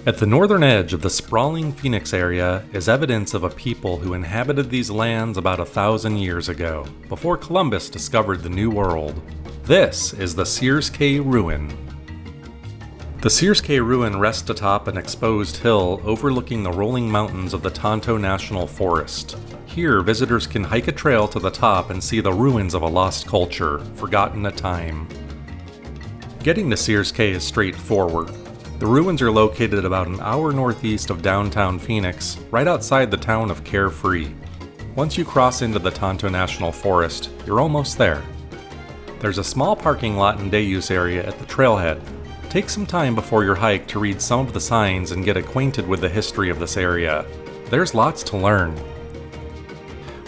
At the northern edge of the sprawling Phoenix area is evidence of a people who inhabited these lands about 1,000 years ago, before Columbus discovered the New World. This is the Sears-Kay Ruin. The Sears-Kay Ruin rests atop an exposed hill overlooking the rolling mountains of the Tonto National Forest. Here, visitors can hike a trail to the top and see the ruins of a lost culture, forgotten at time. Getting to Sears-Kay is straightforward. The ruins are located about an hour northeast of downtown Phoenix, right outside the town of Carefree. Once you cross into the Tonto National Forest, you're almost there. There's a small parking lot and day use area at the trailhead. Take some time before your hike to read some of the signs and get acquainted with the history of this area. There's lots to learn.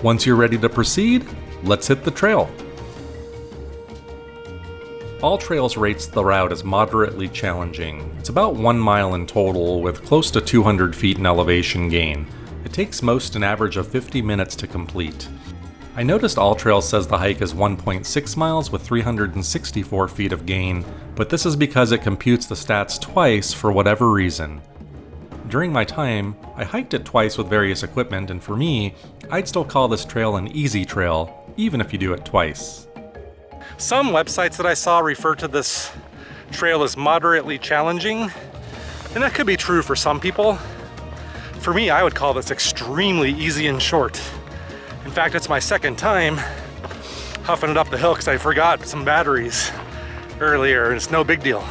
Once you're ready to proceed, let's hit the trail. All Trails rates the route as moderately challenging. It's about 1 mile in total, with close to 200 feet in elevation gain. It takes most an average of 50 minutes to complete. I noticed All Trails says the hike is 1.6 miles with 364 feet of gain, but this is because it computes the stats twice for whatever reason. During my time, I hiked it twice with various equipment, and for me, I'd still call this trail an easy trail, even if you do it twice. Some websites that I saw refer to this trail as moderately challenging, and that could be true for some people. For me, I would call this extremely easy and short. In fact, it's my second time huffing it up the hill because I forgot some batteries earlier, and it's no big deal.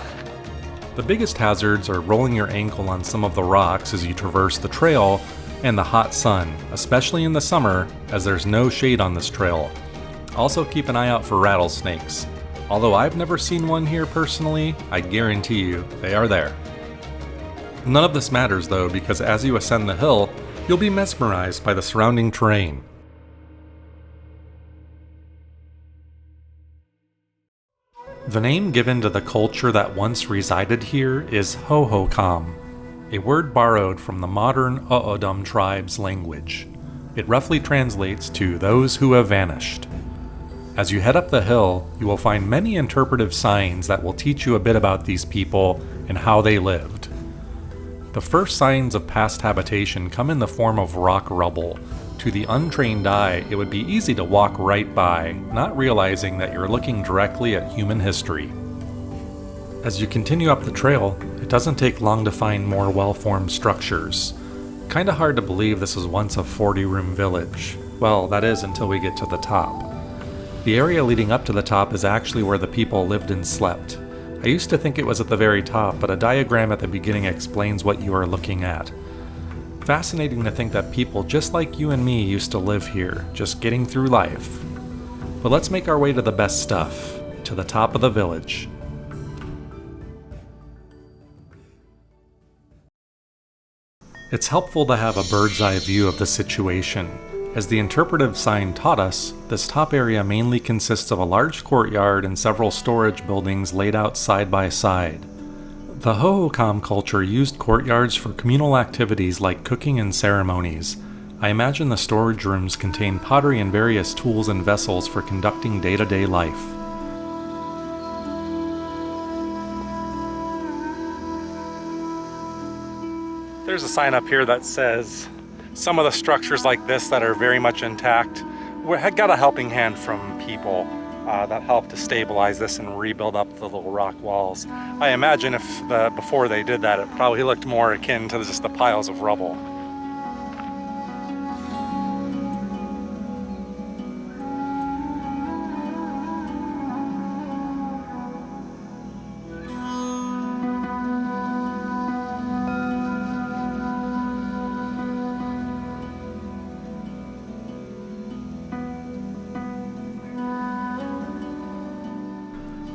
The biggest hazards are rolling your ankle on some of the rocks as you traverse the trail, and the hot sun, especially in the summer, as there's no shade on this trail. Also keep an eye out for rattlesnakes. Although I've never seen one here personally, I guarantee you they are there. None of this matters though, because as you ascend the hill, you'll be mesmerized by the surrounding terrain. The name given to the culture that once resided here is Hohokam, a word borrowed from the modern Hohokam tribe's language. It roughly translates to those who have vanished. As you head up the hill, you will find many interpretive signs that will teach you a bit about these people and how they lived. The first signs of past habitation come in the form of rock rubble. To the untrained eye, it would be easy to walk right by, not realizing that you're looking directly at human history. As you continue up the trail, it doesn't take long to find more well-formed structures. Kinda hard to believe this was once a 40-room village. Well, that is until we get to the top. The area leading up to the top is actually where the people lived and slept. I used to think it was at the very top, but a diagram at the beginning explains what you are looking at. Fascinating to think that people just like you and me used to live here, just getting through life. But let's make our way to the best stuff, to the top of the village. It's helpful to have a bird's eye view of the situation. As the interpretive sign taught us, this top area mainly consists of a large courtyard and several storage buildings laid out side by side. The Hohokam culture used courtyards for communal activities like cooking and ceremonies. I imagine the storage rooms contain pottery and various tools and vessels for conducting day-to-day life. There's a sign up here that says, some of the structures like this that are very much intact got a helping hand from people that helped to stabilize this and rebuild up the little rock walls. I imagine before they did that, it probably looked more akin to just the piles of rubble.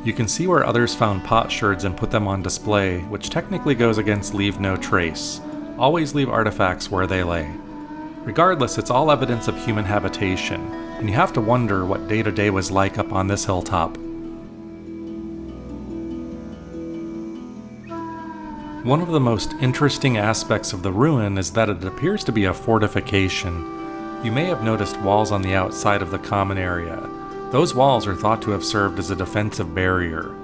You can see where others found potsherds and put them on display, which technically goes against leave no trace. Always leave artifacts where they lay. Regardless, it's all evidence of human habitation, and you have to wonder what day-to-day was like up on this hilltop. One of the most interesting aspects of the ruin is that it appears to be a fortification. You may have noticed walls on the outside of the common area. Those walls are thought to have served as a defensive barrier.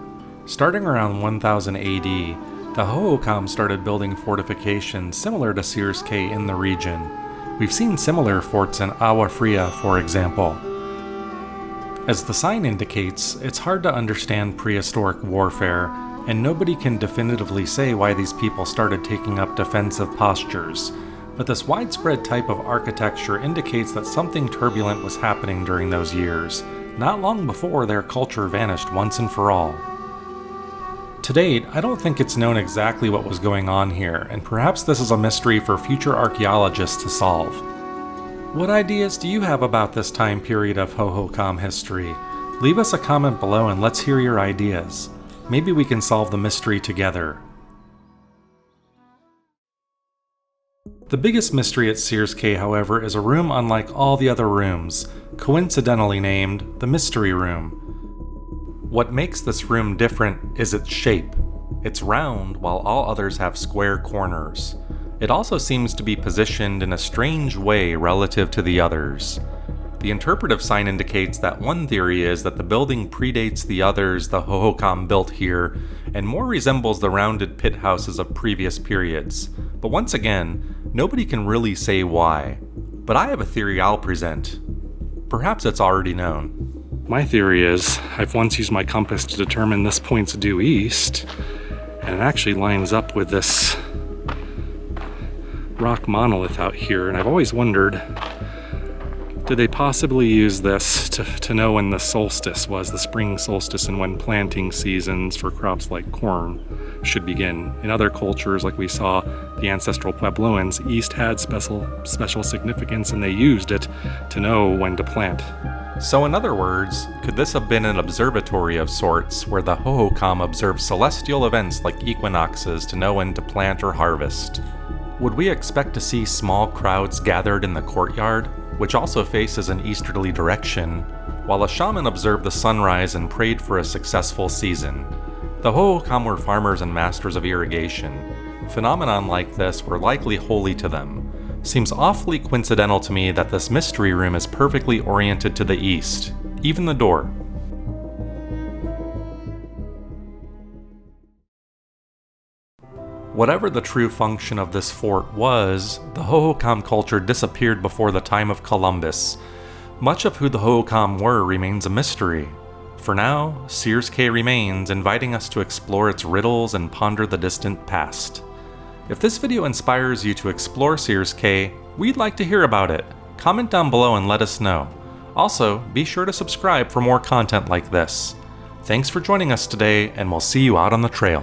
Starting around 1000 AD, The Hohokam started building fortifications similar to Sears-Kay in the region. We've seen similar forts in Agua Fria, for example. As the sign indicates, it's hard to understand prehistoric warfare, and nobody can definitively say why these people started taking up defensive postures. But this widespread type of architecture indicates that something turbulent was happening during those years, not long before their culture vanished once and for all. To date, I don't think it's known exactly what was going on here, and perhaps this is a mystery for future archaeologists to solve. What ideas do you have about this time period of Hohokam history? Leave us a comment below and let's hear your ideas. Maybe we can solve the mystery together. The biggest mystery at Sears Kay, however, is a room unlike all the other rooms, coincidentally named the Mystery Room. What makes this room different is its shape. It's round while all others have square corners. It also seems to be positioned in a strange way relative to the others. The interpretive sign indicates that one theory is that the building predates the others the Hohokam built here and more resembles the rounded pit houses of previous periods. But once again, nobody can really say why. But I have a theory I'll present. Perhaps it's already known. My theory is, I've once used my compass to determine this point's due east, and it actually lines up with this rock monolith out here, and I've always wondered, did they possibly use this to know when the solstice was, the spring solstice, and when planting seasons for crops like corn should begin? In other cultures, like we saw the ancestral Puebloans, east had special significance, and they used it to know when to plant. So in other words, could this have been an observatory of sorts where the Hohokam observed celestial events like equinoxes to know when to plant or harvest? Would we expect to see small crowds gathered in the courtyard, which also faces an easterly direction, while a shaman observed the sunrise and prayed for a successful season? The Hohokam were farmers and masters of irrigation. Phenomenon like this were likely holy to them. Seems awfully coincidental to me that this mystery room is perfectly oriented to the east, even the door. Whatever the true function of this fort was, the Hohokam culture disappeared before the time of Columbus. Much of who the Hohokam were remains a mystery. For now, Sears Kay remains, inviting us to explore its riddles and ponder the distant past. If this video inspires you to explore Sears Kay, we'd like to hear about it. Comment down below and let us know. Also, be sure to subscribe for more content like this. Thanks for joining us today, and we'll see you out on the trail.